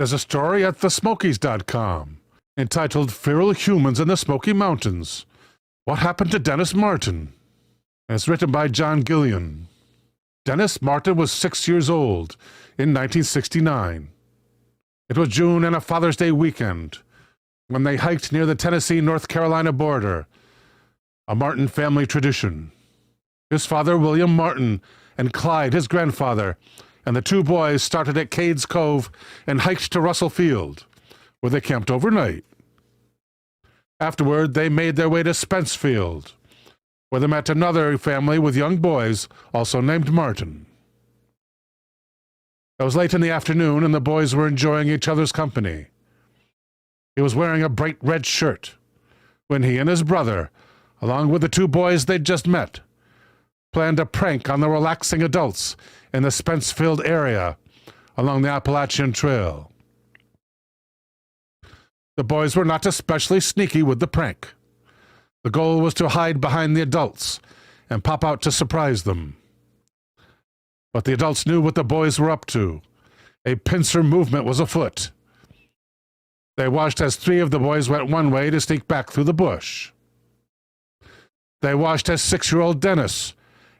There's a story at thesmokies.com entitled Feral Humans in the Smoky Mountains. What Happened to Dennis Martin? And it's written by John Gillian. Dennis Martin was 6 years old in 1969. It was June and a Father's Day weekend when they hiked near the Tennessee-North Carolina border, a Martin family tradition. His father, William Martin, and Clyde, his grandfather, and the two boys started at Cades Cove and hiked to Russell Field, where they camped overnight. Afterward, they made their way to Spence Field, where they met another family with young boys, also named Martin. It was late in the afternoon, and the boys were enjoying each other's company. He was wearing a bright red shirt when he and his brother, along with the two boys they'd just met, planned a prank on the relaxing adults in the Spencefield area along the Appalachian Trail. The boys were not especially sneaky with the prank. The goal was to hide behind the adults and pop out to surprise them. But the adults knew what the boys were up to. A pincer movement was afoot. They watched as three of the boys went one way to sneak back through the bush. They watched as 6-year-old Dennis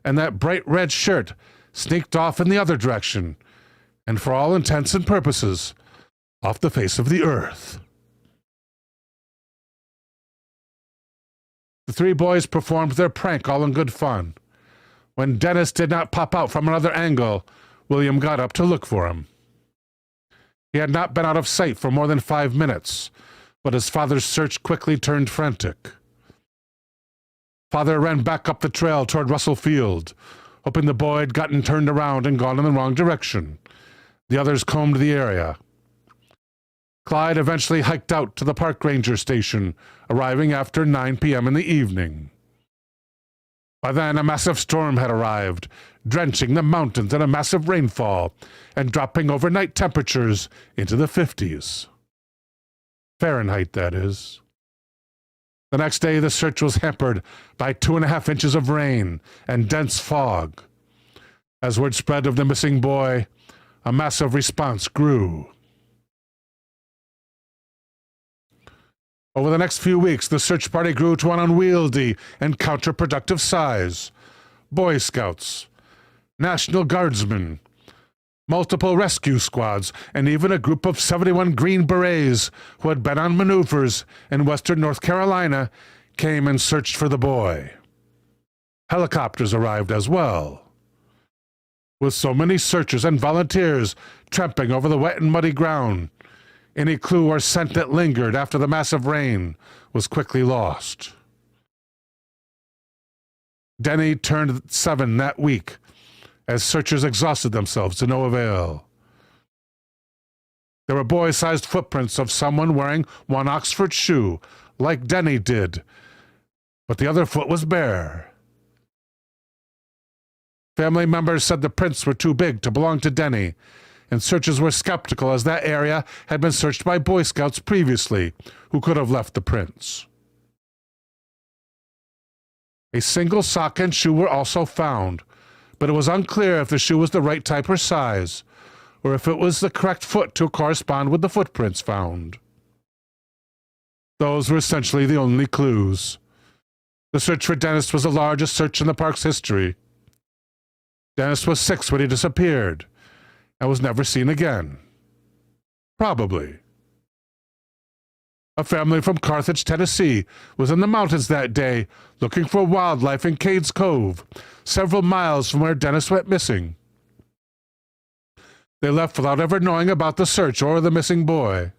and that bright red shirt sneaked off in the other direction, and for all intents and purposes, off the face of the earth. The three boys performed their prank all in good fun. When Dennis did not pop out from another angle, William got up to look for him. He had not been out of sight for more than 5 minutes, but his father's search quickly turned frantic. Father ran back up the trail toward Russell Field, hoping the boy had gotten turned around and gone in the wrong direction. The others combed the area. Clyde eventually hiked out to the park ranger station, arriving after 9 p.m. in the evening. By then, a massive storm had arrived, drenching the mountains in a massive rainfall and dropping overnight temperatures into the 50s. Fahrenheit, that is. The next day, the search was hampered by 2.5 inches of rain and dense fog. As word spread of the missing boy, a massive response grew. Over the next few weeks, the search party grew to an unwieldy and counterproductive size. Boy Scouts, National Guardsmen, multiple rescue squads, and even a group of 71 Green Berets who had been on maneuvers in western North Carolina came and searched for the boy. Helicopters arrived as well. With so many searchers and volunteers tramping over the wet and muddy ground, any clue or scent that lingered after the massive rain was quickly lost. Denny turned 7 that week, as searchers exhausted themselves to no avail. There were boy-sized footprints of someone wearing one Oxford shoe, like Denny did, but the other foot was bare. Family members said the prints were too big to belong to Denny, and searchers were skeptical as that area had been searched by Boy Scouts previously, who could have left the prints. A single sock and shoe were also found, but it was unclear if the shoe was the right type or size, or if it was the correct foot to correspond with the footprints found. Those were essentially the only clues. The search for Dennis was the largest search in the park's history. Dennis was 6 when he disappeared, and was never seen again. Probably. A family from Carthage, Tennessee, was in the mountains that day looking for wildlife in Cades Cove, several miles from where Dennis went missing. They left without ever knowing about the search or the missing boy.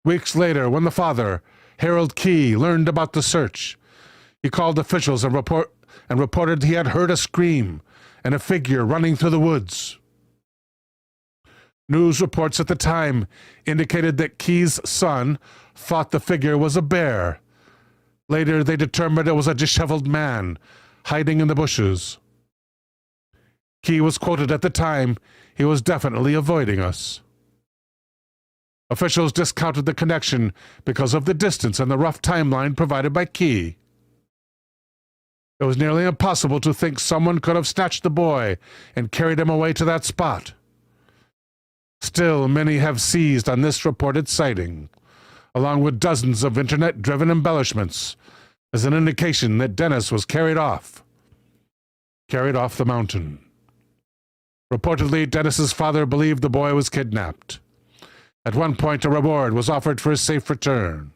Weeks later, when the father, Harold Key, learned about the search, he called officials and reported he had heard a scream and a figure running through the woods. News reports at the time indicated that Key's son thought the figure was a bear. Later, they determined it was a disheveled man hiding in the bushes. Key was quoted at the time he was definitely avoiding us. Officials discounted the connection because of the distance and the rough timeline provided by Key. It was nearly impossible to think someone could have snatched the boy and carried him away to that spot. Still, many have seized on this reported sighting, along with dozens of internet-driven embellishments, as an indication that Dennis was carried off the mountain. Reportedly, Dennis's father believed the boy was kidnapped. At one point, a reward was offered for his safe return.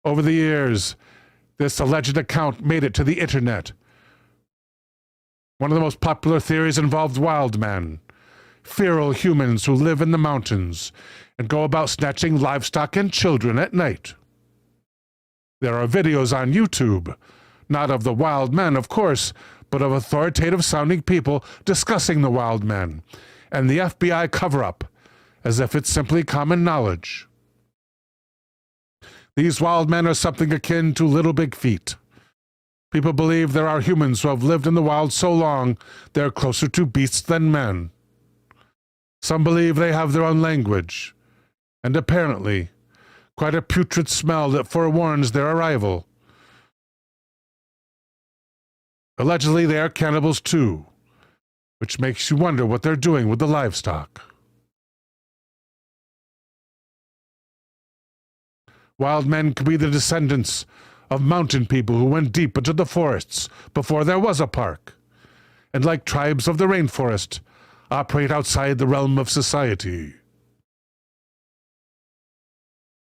Over the years, this alleged account made it to the internet. One of the most popular theories involved wild men, feral humans who live in the mountains and go about snatching livestock and children at night. There are videos on YouTube, not of the wild men, of course, but of authoritative-sounding people discussing the wild men and the FBI cover-up, as if it's simply common knowledge. These wild men are something akin to Little Big Feet. People believe there are humans who have lived in the wild so long they're closer to beasts than men. Some believe they have their own language, and apparently quite a putrid smell that forewarns their arrival. Allegedly, they are cannibals too, which makes you wonder what they're doing with the livestock. Wild men could be the descendants of mountain people who went deep into the forests before there was a park, and like tribes of the rainforest, operate outside the realm of society.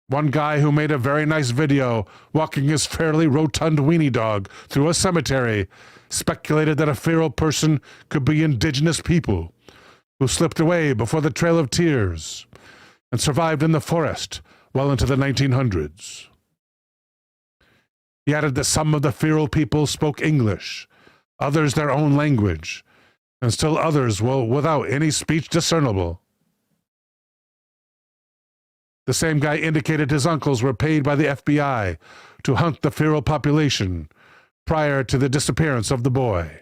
One guy who made a very nice video walking his fairly rotund weenie dog through a cemetery speculated that a feral person could be indigenous people who slipped away before the Trail of Tears and survived in the forest well into the 1900s. He added that some of the feral people spoke English, others their own language, and still others were without any speech discernible. The same guy indicated his uncles were paid by the FBI to hunt the feral population prior to the disappearance of the boy.